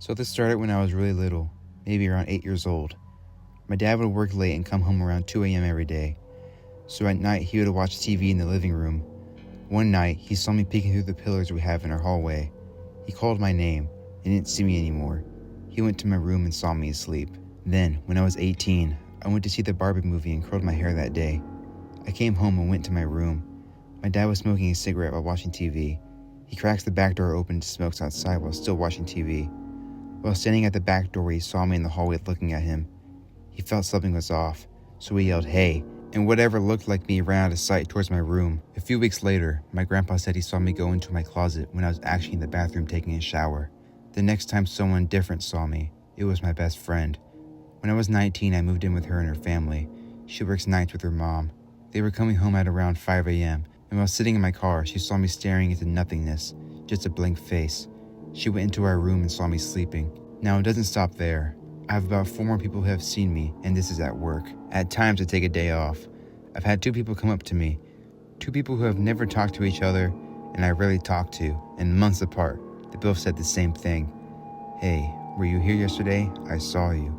So this started when I was really little, maybe around 8 years old. My dad would work late and come home around 2 a.m. every day. So at night, he would watch TV in the living room. One night, he saw me peeking through the pillars we have in our hallway. He called my name and didn't see me anymore. He went to my room and saw me asleep. Then, when I was 18, I went to see the Barbie movie and curled my hair that day. I came home and went to my room. My dad was smoking a cigarette while watching TV. He cracks the back door open and smokes outside while still watching TV. While standing at the back door, he saw me in the hallway looking at him. He felt something was off, so he yelled, "Hey," and whatever looked like me ran out of sight towards my room. A few weeks later, my grandpa said he saw me go into my closet when I was actually in the bathroom taking a shower. The next time someone different saw me, it was my best friend. When I was 19, I moved in with her and her family. She works nights with her mom. They were coming home at around 5 a.m., and while sitting in my car, she saw me staring into nothingness, just a blank face. She went into our room and saw me sleeping. Now, it doesn't stop there. I have about 4 more people who have seen me, and this is at work. At times, I take a day off. I've had 2 people come up to me. 2 people who have never talked to each other, and I rarely talk to, and months apart. They both said the same thing. "Hey, were you here yesterday? I saw you."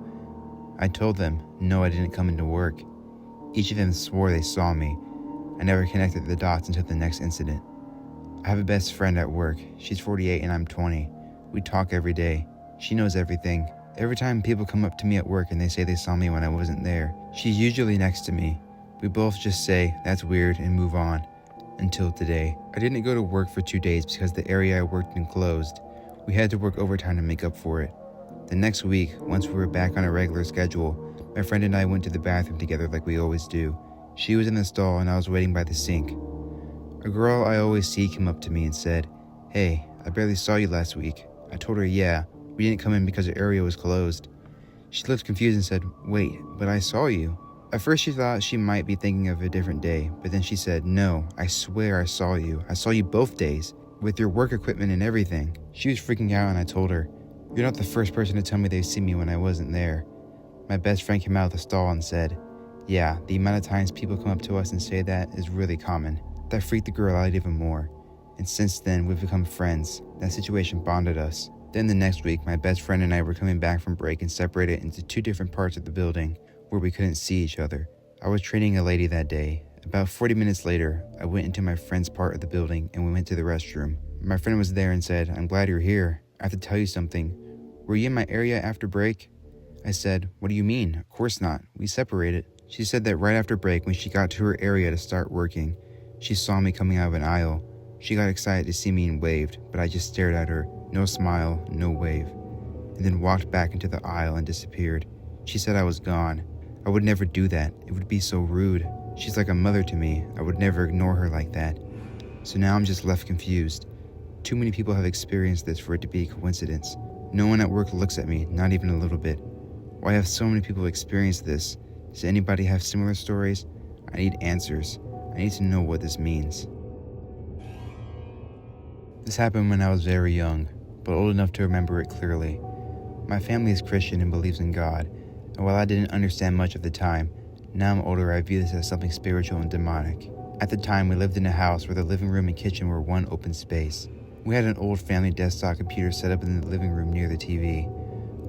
I told them, no, I didn't come into work. Each of them swore they saw me. I never connected the dots until the next incident. I have a best friend at work. She's 48 and I'm 20. We talk every day. She knows everything. Every time people come up to me at work and they say they saw me when I wasn't there, she's usually next to me. We both just say, "That's weird," and move on. Until today. I didn't go to work for 2 days because the area I worked in closed. We had to work overtime to make up for it. The next week, once we were back on a regular schedule, my friend and I went to the bathroom together like we always do. She was in the stall and I was waiting by the sink. A girl I always see came up to me and said, "Hey, I barely saw you last week." I told her, "Yeah, we didn't come in because the area was closed." She looked confused and said, "Wait, but I saw you." At first she thought she might be thinking of a different day, but then she said, "No, I swear I saw you. I saw you both days, with your work equipment and everything." She was freaking out and I told her, "You're not the first person to tell me they've seen me when I wasn't there." My best friend came out of the stall and said, "Yeah, the amount of times people come up to us and say that is really common." That freaked the girl out even more. And since then, we've become friends. That situation bonded us. Then the next week, my best friend and I were coming back from break and separated into 2 different parts of the building where we couldn't see each other. I was training a lady that day. About 40 minutes later, I went into my friend's part of the building and we went to the restroom. My friend was there and said, "I'm glad you're here. I have to tell you something. Were you in my area after break?" I said, "What do you mean? Of course not. We separated." She said that right after break, when she got to her area to start working, she saw me coming out of an aisle. She got excited to see me and waved, but I just stared at her, no smile, no wave, and then walked back into the aisle and disappeared. She said I was gone. I would never do that. It would be so rude. She's like a mother to me. I would never ignore her like that. So now I'm just left confused. Too many people have experienced this for it to be a coincidence. No one at work looks at me, not even a little bit. Why have so many people experienced this? Does anybody have similar stories? I need answers. I need to know what this means. This happened when I was very young, but old enough to remember it clearly. My family is Christian and believes in God, and while I didn't understand much at the time, now I'm older I view this as something spiritual and demonic. At the time, we lived in a house where the living room and kitchen were one open space. We had an old family desktop computer set up in the living room near the TV.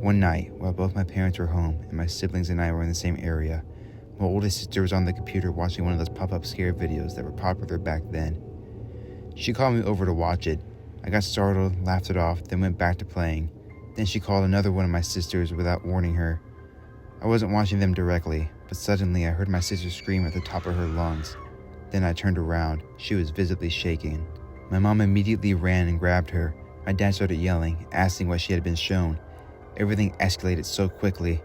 One night, while both my parents were home and my siblings and I were in the same area, my oldest sister was on the computer watching one of those pop-up scare videos that were popular back then. She called me over to watch it. I got startled, laughed it off, then went back to playing. Then she called another one of my sisters without warning her. I wasn't watching them directly, but suddenly I heard my sister scream at the top of her lungs. Then I turned around. She was visibly shaking. My mom immediately ran and grabbed her. My dad started yelling, asking what she had been shown. Everything escalated so quickly.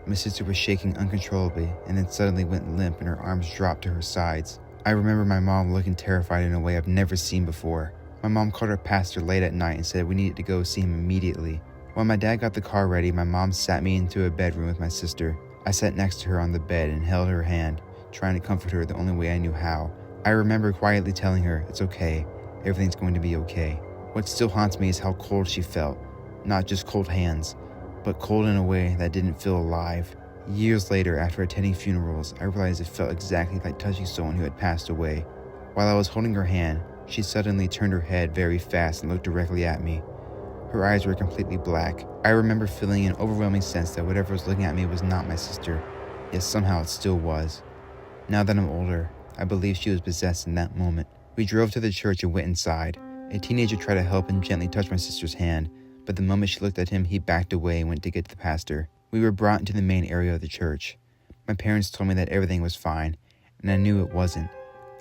My sister was shaking uncontrollably and then suddenly went limp and her arms dropped to her sides. I remember my mom looking terrified in a way I've never seen before. My mom called our pastor late at night and said we needed to go see him immediately. While my dad got the car ready, my mom sat me into a bedroom with my sister. I sat next to her on the bed and held her hand, trying to comfort her the only way I knew how. I remember quietly telling her, "It's okay, everything's going to be okay." What still haunts me is how cold she felt. Not just cold hands, but cold in a way that didn't feel alive. Years later, after attending funerals, I realized it felt exactly like touching someone who had passed away. While I was holding her hand, she suddenly turned her head very fast and looked directly at me. Her eyes were completely black. I remember feeling an overwhelming sense that whatever was looking at me was not my sister, yet somehow it still was. Now that I'm older, I believe she was possessed in that moment. We drove to the church and went inside. A teenager tried to help and gently touch my sister's hand, but the moment she looked at him, he backed away and went to get to the pastor. We were brought into the main area of the church. My parents told me that everything was fine, and I knew it wasn't.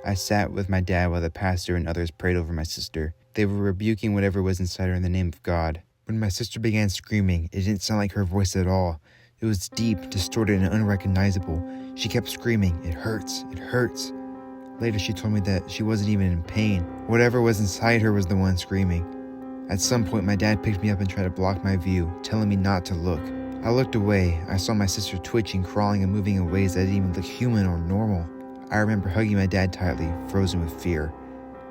I sat with my dad while the pastor and others prayed over my sister. They were rebuking whatever was inside her in the name of God. When my sister began screaming, it didn't sound like her voice at all. It was deep, distorted, and unrecognizable. She kept screaming, "It hurts, it hurts." Later, she told me that she wasn't even in pain. Whatever was inside her was the one screaming. At some point, my dad picked me up and tried to block my view, telling me not to look. I looked away. I saw my sister twitching, crawling, and moving in ways that didn't even look human or normal. I remember hugging my dad tightly, frozen with fear.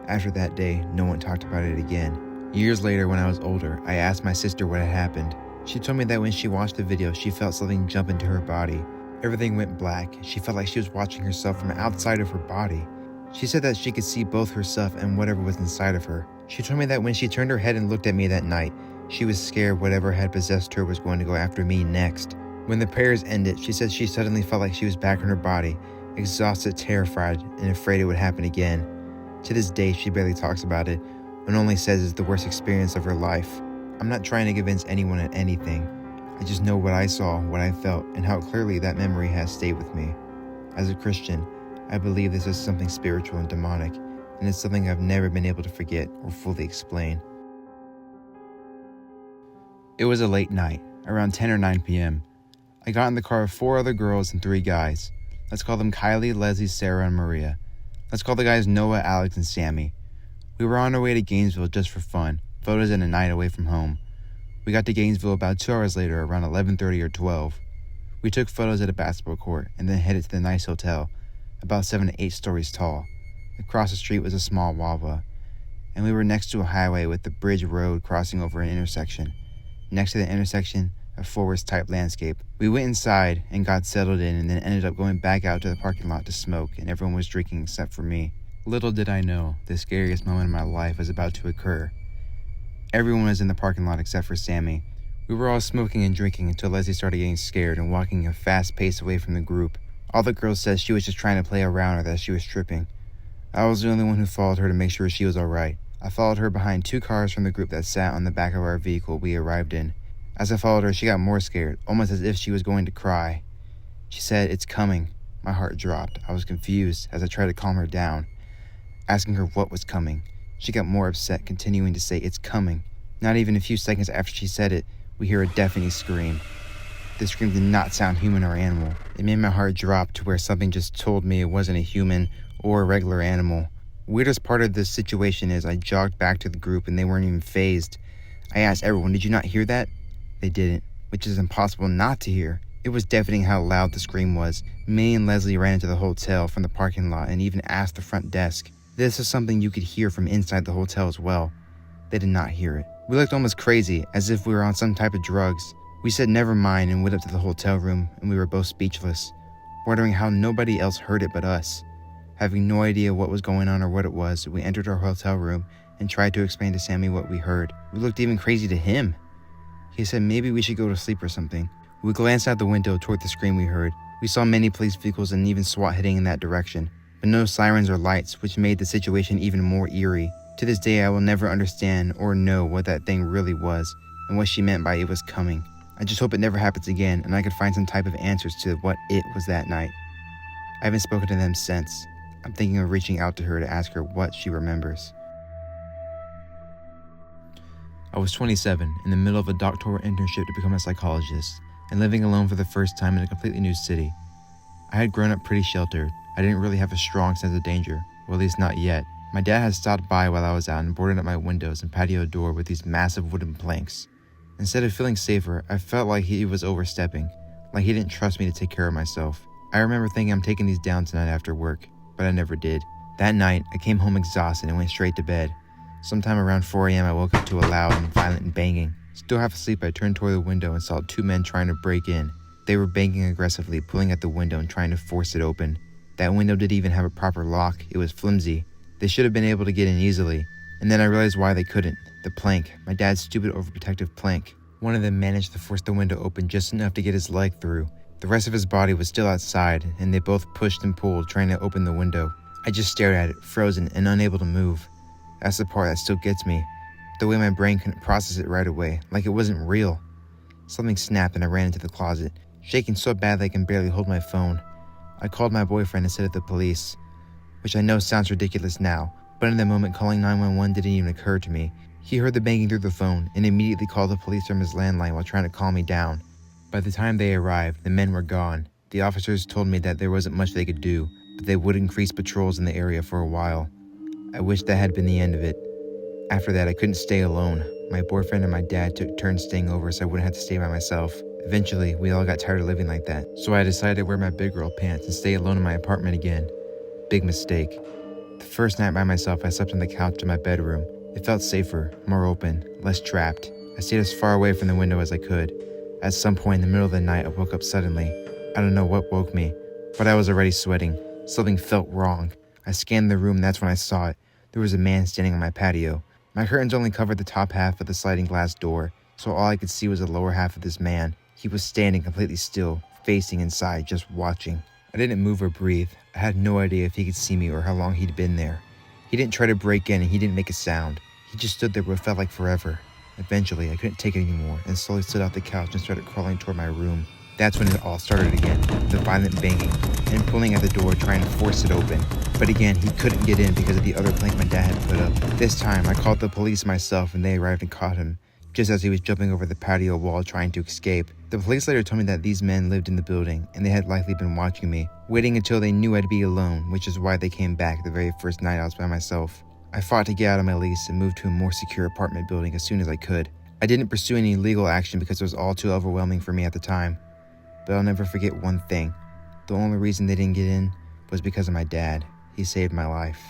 After that day, no one talked about it again. Years later, when I was older, I asked my sister what had happened. She told me that when she watched the video, she felt something jump into her body. Everything went black. She felt like she was watching herself from outside of her body. She said that she could see both herself and whatever was inside of her. She told me that when she turned her head and looked at me that night, she was scared whatever had possessed her was going to go after me next. When the prayers ended, she said she suddenly felt like she was back in her body, exhausted, terrified, and afraid it would happen again. To this day, she barely talks about it, and only says it's the worst experience of her life. I'm not trying to convince anyone at anything. I just know what I saw, what I felt, and how clearly that memory has stayed with me. As a Christian, I believe this is something spiritual and demonic, and it's something I've never been able to forget or fully explain. It was a late night, around 10 or 9 p.m. I got in the car with 4 other girls and 3 guys. Let's call them Kylie, Leslie, Sarah, and Maria. Let's call the guys Noah, Alex, and Sammy. We were on our way to Gainesville just for fun, photos and a night away from home. We got to Gainesville about 2 hours later, around 11:30 or 12. We took photos at a basketball court and then headed to the nice hotel, about 7 to 8 stories tall. Across the street was a small Wawa, and we were next to a highway with the bridge road crossing over an intersection. Next to the intersection, a forest-type landscape. We went inside and got settled in and then ended up going back out to the parking lot to smoke, and everyone was drinking except for me. Little did I know, the scariest moment in my life was about to occur. Everyone was in the parking lot except for Sammy. We were all smoking and drinking until Leslie started getting scared and walking at a fast pace away from the group. All the girls said she was just trying to play around or that she was tripping. I was the only one who followed her to make sure she was alright. I followed her behind 2 cars from the group that sat on the back of our vehicle we arrived in. As I followed her, she got more scared, almost as if she was going to cry. She said, "It's coming." My heart dropped. I was confused as I tried to calm her down, asking her what was coming. She got more upset, continuing to say, "It's coming." Not even a few seconds after she said it, we hear a deafening scream. The scream did not sound human or animal. It made my heart drop to where something just told me it wasn't a human or a regular animal. Weirdest part of this situation is I jogged back to the group and they weren't even fazed. I asked everyone, "Did you not hear that?" They didn't, which is impossible not to hear. It was deafening how loud the scream was. Me and Leslie ran into the hotel from the parking lot and even asked the front desk. This is something you could hear from inside the hotel as well. They did not hear it. We looked almost crazy, as if we were on some type of drugs. We said never mind and went up to the hotel room, and we were both speechless, wondering how nobody else heard it but us. Having no idea what was going on or what it was, we entered our hotel room and tried to explain to Sammy what we heard. We looked even crazy to him. He said maybe we should go to sleep or something. We glanced out the window toward the scream we heard. We saw many police vehicles and even SWAT heading in that direction, but no sirens or lights, which made the situation even more eerie. To this day, I will never understand or know what that thing really was and what she meant by it was coming. I just hope it never happens again and I could find some type of answers to what it was that night. I haven't spoken to them since. I'm thinking of reaching out to her to ask her what she remembers. I was 27, in the middle of a doctoral internship to become a psychologist, and living alone for the first time in a completely new city. I had grown up pretty sheltered. I didn't really have a strong sense of danger, or at least not yet. My dad had stopped by while I was out and boarded up my windows and patio door with these massive wooden planks. Instead of feeling safer, I felt like he was overstepping, like he didn't trust me to take care of myself. I remember thinking I'm taking these down tonight after work, but I never did. That night, I came home exhausted and went straight to bed. Sometime around 4 a.m. I woke up to a loud and violent banging. Still half asleep, I turned toward the window and saw 2 men trying to break in. They were banging aggressively, pulling at the window and trying to force it open. That window didn't even have a proper lock. It was flimsy. They should have been able to get in easily. And then I realized why they couldn't. The plank, my dad's stupid overprotective plank. One of them managed to force the window open just enough to get his leg through. The rest of his body was still outside, and they both pushed and pulled, trying to open the window. I just stared at it, frozen and unable to move. That's the part that still gets me. The way my brain couldn't process it right away, like it wasn't real. Something snapped and I ran into the closet, shaking so badly I can barely hold my phone. I called my boyfriend instead of the police, which I know sounds ridiculous now, but in the moment calling 911 didn't even occur to me. He heard the banging through the phone and immediately called the police from his landline while trying to calm me down. By the time they arrived, the men were gone. The officers told me that there wasn't much they could do, but they would increase patrols in the area for a while. I wish that had been the end of it. After that, I couldn't stay alone. My boyfriend and my dad took turns staying over so I wouldn't have to stay by myself. Eventually, we all got tired of living like that, so I decided to wear my big girl pants and stay alone in my apartment again. Big mistake. The first night by myself, I slept on the couch in my bedroom. It felt safer, more open, less trapped. I stayed as far away from the window as I could. At some point in the middle of the night, I woke up suddenly. I don't know what woke me, but I was already sweating. Something felt wrong. I scanned the room and that's when I saw it. There was a man standing on my patio. My curtains only covered the top half of the sliding glass door, so all I could see was the lower half of this man. He was standing completely still, facing inside, just watching. I didn't move or breathe. I had no idea if he could see me or how long he'd been there. He didn't try to break in and he didn't make a sound. He just stood there for what felt like forever. Eventually, I couldn't take it anymore and slowly slid off the couch and started crawling toward my room. That's when it all started again, the violent banging and pulling at the door trying to force it open. But again, he couldn't get in because of the other plank my dad had put up. This time, I called the police myself and they arrived and caught him, just as he was jumping over the patio wall trying to escape. The police later told me that these men lived in the building and they had likely been watching me, waiting until they knew I'd be alone, which is why they came back the very first night I was by myself. I fought to get out of my lease and moved to a more secure apartment building as soon as I could. I didn't pursue any legal action because it was all too overwhelming for me at the time. But I'll never forget one thing. The only reason they didn't get in was because of my dad. He saved my life.